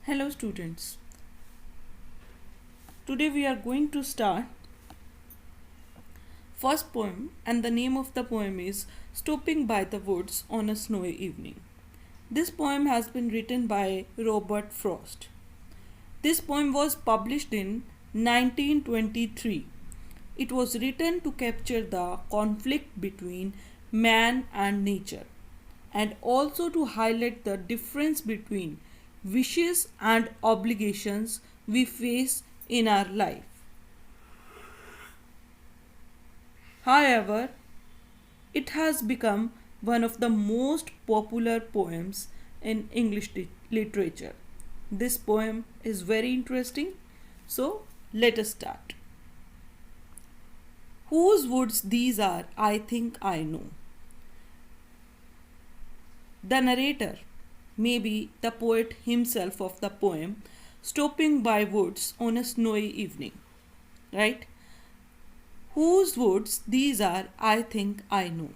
Hello students. Today we are going to start first poem and the name of the poem is Stopping by the Woods on a Snowy Evening. This poem has been written by Robert Frost. This poem was published in 1923. It was written to capture the conflict between man and nature and also to highlight the difference between wishes and obligations we face in our life. However, it has become one of the most popular poems in English literature. This poem is very interesting, so let us start. Whose woods these are, I think I know. The narrator, maybe the poet himself of the poem, stopping by woods on a snowy evening, right? Whose woods these are, I think I know.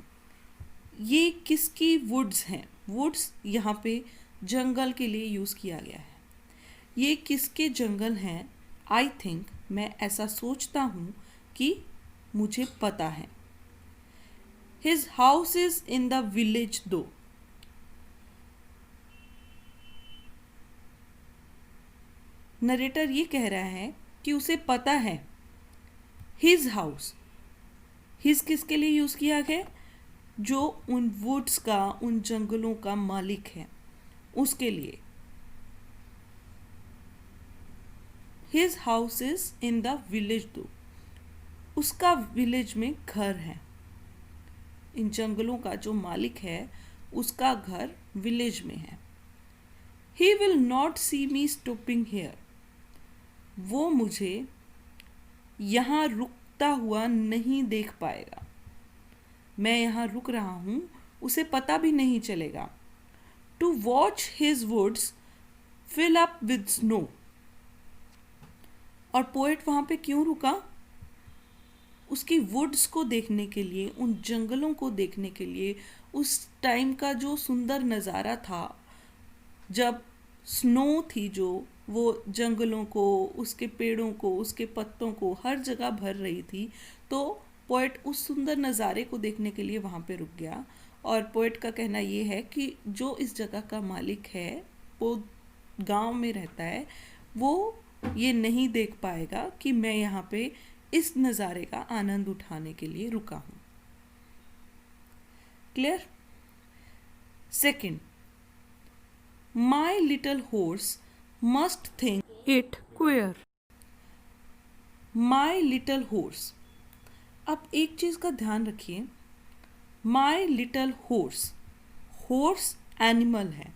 ये किसकी woods हैं? Woods यहाँ पे जंगल के लिए use किया गया है. ये किसके जंगल हैं? आई थिंक, मैं ऐसा सोचता हूँ कि मुझे पता है. His house is in the village दो. नरेटर ये कह रहा है कि उसे पता है. हिज हाउस, हिज किसके लिए यूज़ किया गया? जो उन वुड्स का, उन जंगलों का मालिक है, उसके लिए. His house is in the village दो. उसका विलेज में घर है. इन जंगलों का जो मालिक है उसका घर विलेज में है. He will not see me stopping here. वो मुझे यहाँ रुकता हुआ नहीं देख पाएगा. मैं यहाँ रुक रहा हूँ, उसे पता भी नहीं चलेगा. To watch his woods fill up with snow. और पोएट वहाँ पे क्यों रुका? उसकी वुड्स को देखने के लिए, उन जंगलों को देखने के लिए, उस टाइम का जो सुंदर नज़ारा था जब स्नो थी, जो वो जंगलों को, उसके पेड़ों को, उसके पत्तों को हर जगह भर रही थी. तो पोएट उस सुंदर नज़ारे को देखने के लिए वहाँ पे रुक गया. और पोएट का कहना ये है कि जो इस जगह का मालिक है, वो गांव में रहता है, वो ये नहीं देख पाएगा कि मैं यहाँ पे इस नज़ारे का आनंद उठाने के लिए रुका हूँ. Clear? Second, my little horse must think it queer. My little horse. अब एक चीज़ का ध्यान रखिए. My little horse, horse animal है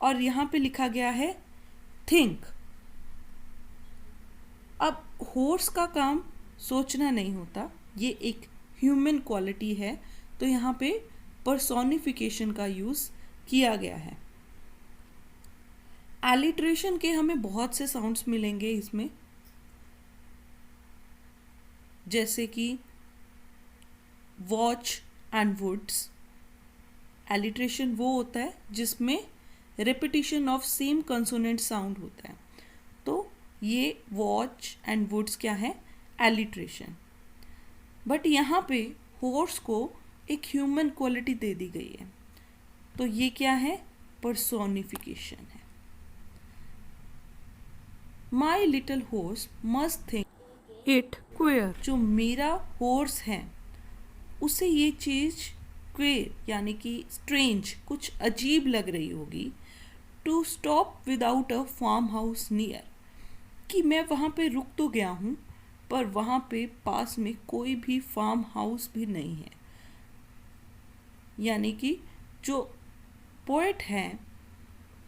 और यहाँ पे लिखा गया है थिंक. अब हॉर्स का काम सोचना नहीं होता, ये एक ह्यूमन क्वालिटी है, तो यहाँ पे पर्सोनिफिकेशन का यूज़ किया गया है. एलिट्रेशन के हमें बहुत से साउंड्स मिलेंगे इसमें, जैसे कि वॉच एंड वुड्स. एलिट्रेशन वो होता है जिसमें repetition of same consonant sound होता है. तो ये वॉच एंड वुड्स क्या है? एलिट्रेशन. बट यहाँ पे हॉर्स को एक ह्यूमन क्वालिटी दे दी गई है, तो ये क्या है? पर्सोनिफिकेशन है. My little horse must think it queer. जो मेरा हॉर्स है उसे ये चीज़ क्वेयर यानी कि स्ट्रेंज, कुछ अजीब लग रही होगी. To stop without a farmhouse near. कि मैं वहाँ पे रुक तो गया हूँ पर वहाँ पे पास में कोई भी फार्म हाउस भी नहीं है. यानी कि जो पोएट है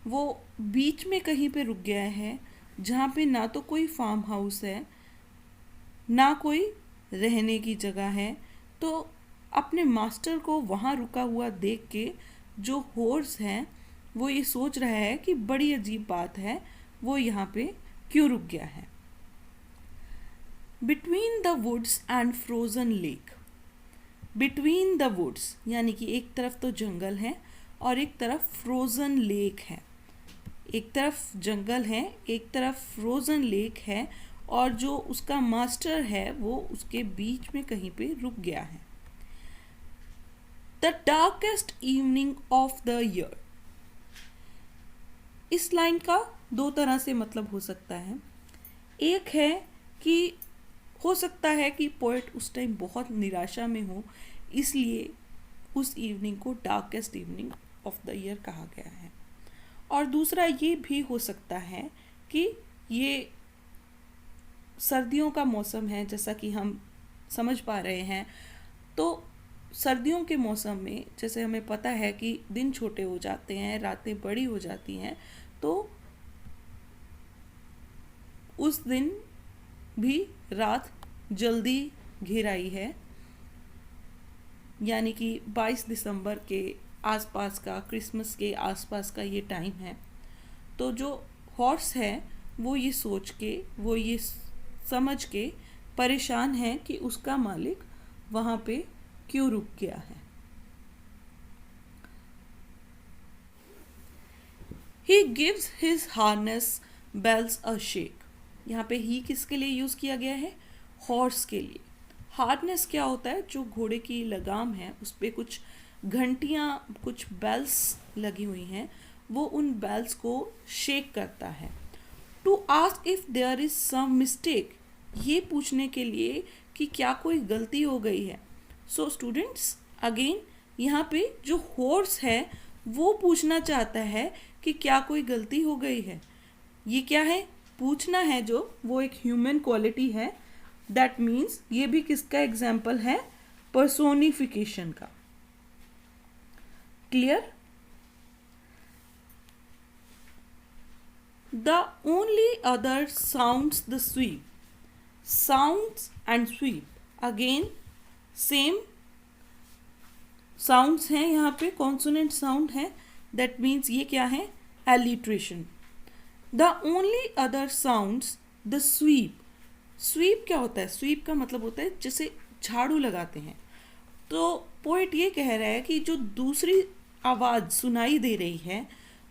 वो बीच में कहीं पे रुक गया है जहाँ पे ना तो कोई फार्म हाउस है, ना कोई रहने की जगह है. तो अपने मास्टर को वहाँ रुका हुआ देख के जो हॉर्स है वो ये सोच रहा है कि बड़ी अजीब बात है, वो यहाँ पे क्यों रुक गया है. Between the woods and frozen lake. Between the woods यानी कि एक तरफ तो जंगल है और एक तरफ फ्रोजन लेक है. एक तरफ जंगल है, एक तरफ फ्रोज़न लेक है, और जो उसका मास्टर है वो उसके बीच में कहीं पे रुक गया है। The darkest evening of the year. इस लाइन का दो तरह से मतलब हो सकता है। एक है कि हो सकता है कि पोएट उस टाइम बहुत निराशा में हो, इसलिए उस इवनिंग को darkest evening of the year कहा गया है। और दूसरा ये भी हो सकता है कि ये सर्दियों का मौसम है, जैसा कि हम समझ पा रहे हैं। तो सर्दियों के मौसम में जैसे हमें पता है कि दिन छोटे हो जाते हैं, रातें बड़ी हो जाती हैं, तो उस दिन भी रात जल्दी घिर आई है, यानी कि 22 दिसंबर के आसपास का, क्रिसमस के आसपास का ये टाइम है। तो जो हॉर्स है वो ये सोच के, वो ये समझ के परेशान है कि उसका मालिक वहाँ पे क्यों रुक गया है। He gives his harness bells a shake। यहाँ पे ही किसके लिए यूज़ किया गया है? हॉर्स के लिए। हार्नेस क्या होता है? जो घोड़े की लगाम है उस पर कुछ घंटियाँ, कुछ बेल्स लगी हुई हैं, वो उन बेल्स को शेक करता है। To ask if there is some mistake, ये पूछने के लिए कि क्या कोई गलती हो गई है। सो स्टूडेंट्स, अगेन यहाँ पे जो हॉर्स है वो पूछना चाहता है कि क्या कोई गलती हो गई है। ये क्या है? पूछना है, जो वो एक ह्यूमन क्वालिटी है। दैट मीन्स ये भी किसका एग्जाम्पल है? पर्सोनिफिकेशन का। Clear? The only other sounds the sweep. Sounds and sweep. Again same sounds हैं यहाँ पे, consonant sound है। That means ये क्या है? Alliteration. The only other sounds the sweep. Sweep क्या होता है? Sweep का मतलब होता है जैसे झाड़ू लगाते हैं। तो पोएट ये कह रहा है कि जो दूसरी आवाज़ सुनाई दे रही है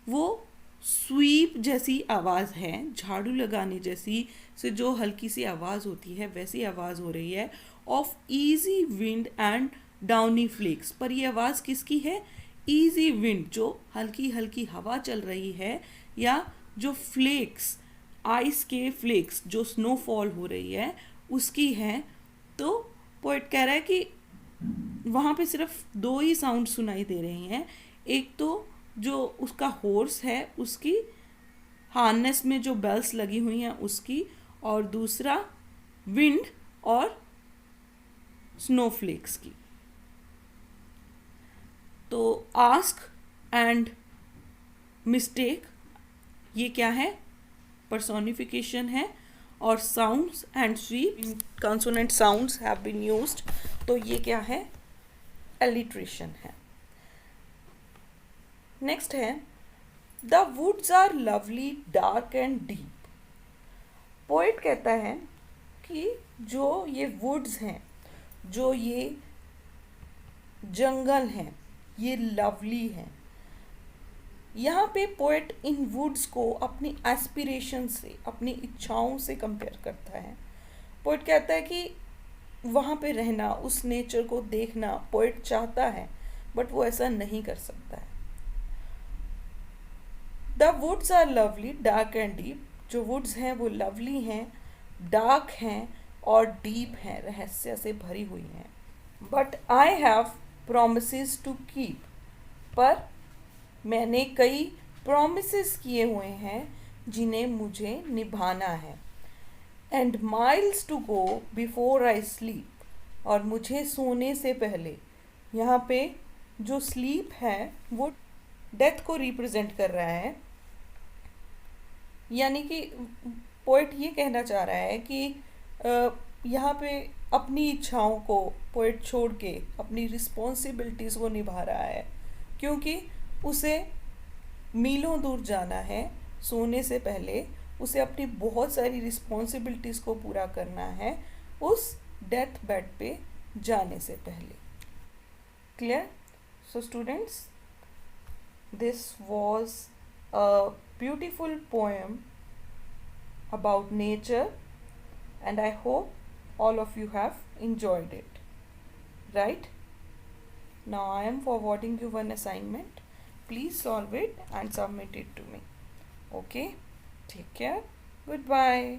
वो स्वीप जैसी आवाज़ है, झाड़ू लगाने जैसी से जो हल्की सी आवाज़ होती है वैसी आवाज़ हो रही है। Of easy wind and downy flakes. पर ये आवाज़ किसकी है? ईजी विंड, जो हल्की हल्की हवा चल रही है, या जो फ्लेक्स, आइस के फ्लेक्स, जो स्नोफॉल हो रही है उसकी है। तो पोएट कह रहा है कि वहाँ पे सिर्फ दो ही साउंड सुनाई दे रही हैं। एक तो जो उसका हॉर्स है उसकी हार्नेस में जो बेल्स लगी हुई हैं उसकी, और दूसरा विंड और स्नोफ्लेक्स की। तो आस्क एंड मिस्टेक ये क्या है? पर्सोनिफिकेशन है। और sounds and sweep, consonant sounds have been used, तो ये क्या है? एलिट्रेशन है। नेक्स्ट है the woods are lovely dark and deep. Poet कहता है कि जो ये वुड्स हैं, जो ये जंगल हैं, ये लवली हैं। यहाँ पे पोएट इन वुड्स को अपनी एस्पिरेशन से, अपनी इच्छाओं से कंपेयर करता है। पोएट कहता है कि वहाँ पे रहना, उस नेचर को देखना पोएट चाहता है, बट वो ऐसा नहीं कर सकता है। The woods are lovely dark and deep. जो वुड्स हैं वो लवली हैं, डार्क हैं और डीप हैं, रहस्य से भरी हुई हैं। But I have promises to keep. पर मैंने कई प्रोमिसेस किए हुए हैं जिन्हें मुझे निभाना है। And miles to go before I sleep. और मुझे सोने से पहले, यहाँ पे जो स्लीप है वो डेथ को रिप्रेजेंट कर रहा है। यानी कि पोएट ये कहना चाह रहा है कि यहाँ पे अपनी इच्छाओं को पोएट छोड़ के अपनी रिस्पॉन्सिबिलिटीज़ को निभा रहा है, क्योंकि उसे मीलों दूर जाना है। सोने से पहले उसे अपनी बहुत सारी रिस्पॉन्सिबिलिटीज़ को पूरा करना है उस डेथ बेड पे जाने से पहले। Clear? So students, this was a beautiful poem about nature, and I hope all of you have enjoyed it. Right? Now I am forwarding you one assignment. Please solve it and submit it to me. Okay? Take care. Goodbye.